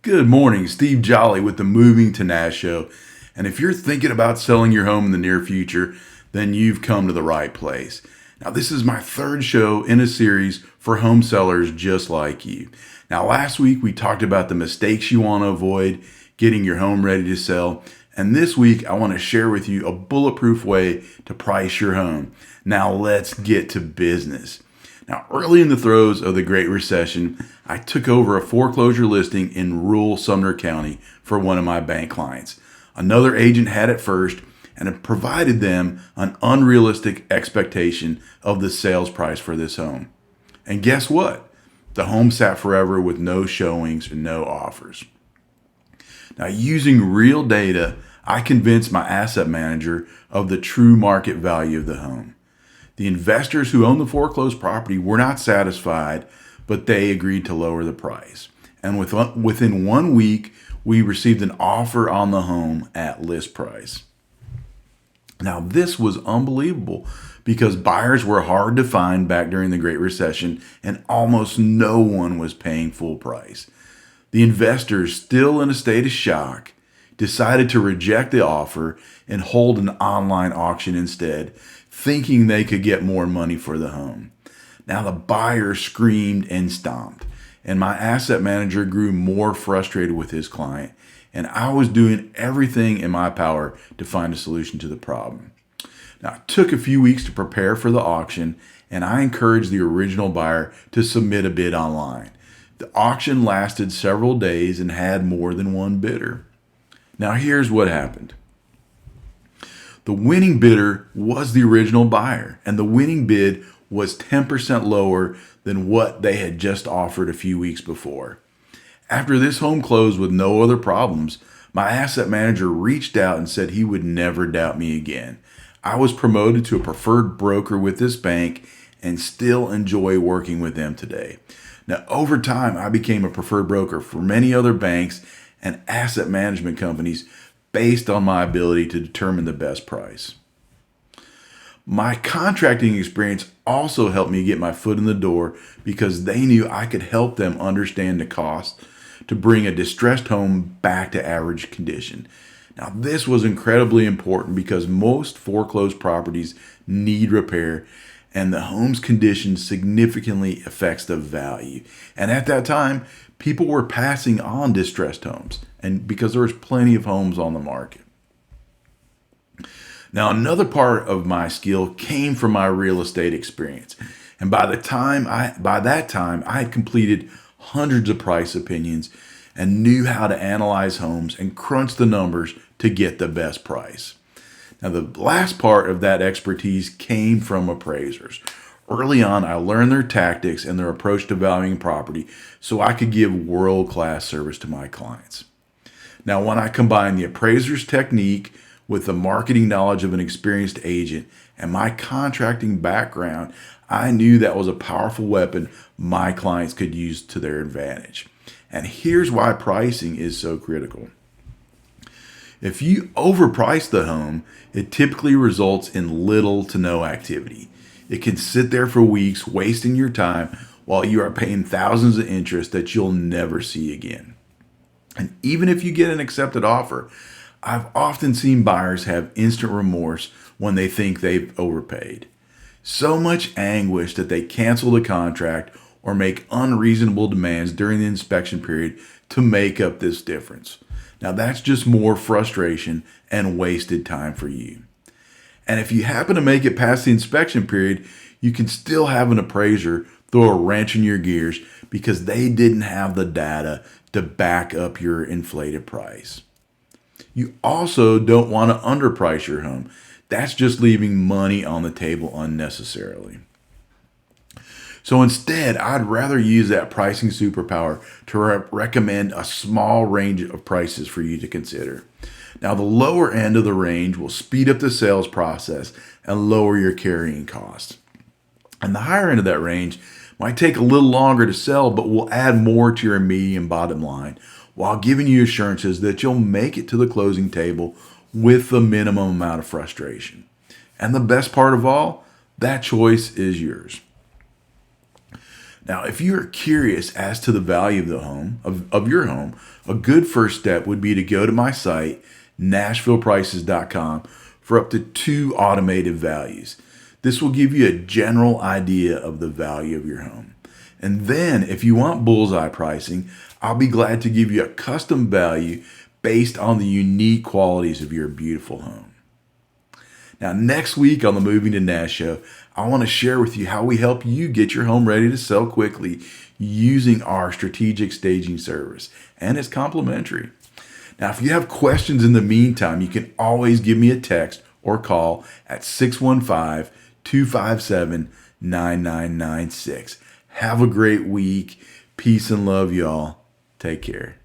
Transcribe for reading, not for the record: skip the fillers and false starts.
Good morning, Steve Jolly with the Moving To Nash show. And if you're thinking about selling your home in the near future, then you've come to the right place. Now, this is my third show in a series for home sellers just like you. Now, last week we talked about the mistakes you want to avoid getting your home ready to sell. And this week I want to share with you a bulletproof way to price your home. Now, let's get to business. Now, early in the throes of the Great Recession, I took over a foreclosure listing in rural Sumner County for one of my bank clients. Another agent had it first, and it provided them an unrealistic expectation of the sales price for this home. And guess what? The home sat forever with no showings and no offers. Now, using real data, I convinced my asset manager of the true market value of the home. The investors who owned the foreclosed property were not satisfied, but they agreed to lower the price. And within 1 week, we received an offer on the home at list price. Now, this was unbelievable because buyers were hard to find back during the Great Recession, and almost no one was paying full price. The investors, still in a state of shock, decided to reject the offer and hold an online auction instead, thinking they could get more money for the home. Now the buyer screamed and stomped, and my asset manager grew more frustrated with his client, and I was doing everything in my power to find a solution to the problem. Now, it took a few weeks to prepare for the auction, and I encouraged the original buyer to submit a bid online. The auction lasted several days and had more than one bidder. Now, here's what happened. The winning bidder was the original buyer, and the winning bid was 10% lower than what they had just offered a few weeks before. After this home closed with no other problems, my asset manager reached out and said he would never doubt me again. I was promoted to a preferred broker with this bank and still enjoy working with them today. Now, over time, I became a preferred broker for many other banks and asset management companies based on my ability to determine the best price. My contracting experience also helped me get my foot in the door because they knew I could help them understand the cost to bring a distressed home back to average condition. Now, this was incredibly important because most foreclosed properties need repair, and the home's condition significantly affects the value. And at that time, people were passing on distressed homes, and because there was plenty of homes on the market. Now, another part of my skill came from my real estate experience. And by that time, I had completed hundreds of price opinions and knew how to analyze homes and crunch the numbers to get the best price. Now, the last part of that expertise came from appraisers. Early on, I learned their tactics and their approach to valuing property so I could give world-class service to my clients. Now, when I combined the appraiser's technique with the marketing knowledge of an experienced agent and my contracting background, I knew that was a powerful weapon my clients could use to their advantage. And here's why pricing is so critical. If you overprice the home, it typically results in little to no activity. It can sit there for weeks, wasting your time while you are paying thousands of interest that you'll never see again. And even if you get an accepted offer, I've often seen buyers have instant remorse when they think they've overpaid. So much anguish that they cancel the contract or make unreasonable demands during the inspection period to make up this difference. Now, that's just more frustration and wasted time for you. And if you happen to make it past the inspection period, you can still have an appraiser throw a wrench in your gears because they didn't have the data to back up your inflated price. You also don't want to underprice your home. That's just leaving money on the table unnecessarily. So instead, I'd rather use that pricing superpower to recommend a small range of prices for you to consider. Now, the lower end of the range will speed up the sales process and lower your carrying costs. And the higher end of that range might take a little longer to sell, but will add more to your median bottom line while giving you assurances that you'll make it to the closing table with the minimum amount of frustration. And the best part of all, that choice is yours. Now, if you're curious as to the value of the home, of your home, a good first step would be to go to my site, NashvillePrices.com, for up to 2 automated values. This will give you a general idea of the value of your home. And then if you want bullseye pricing, I'll be glad to give you a custom value based on the unique qualities of your beautiful home. Now, next week on the Moving to Nash show, I want to share with you how we help you get your home ready to sell quickly using our strategic staging service. And it's complimentary. Now, if you have questions in the meantime, you can always give me a text or call at 615-257-9996. Have a great week. Peace and love, y'all. Take care.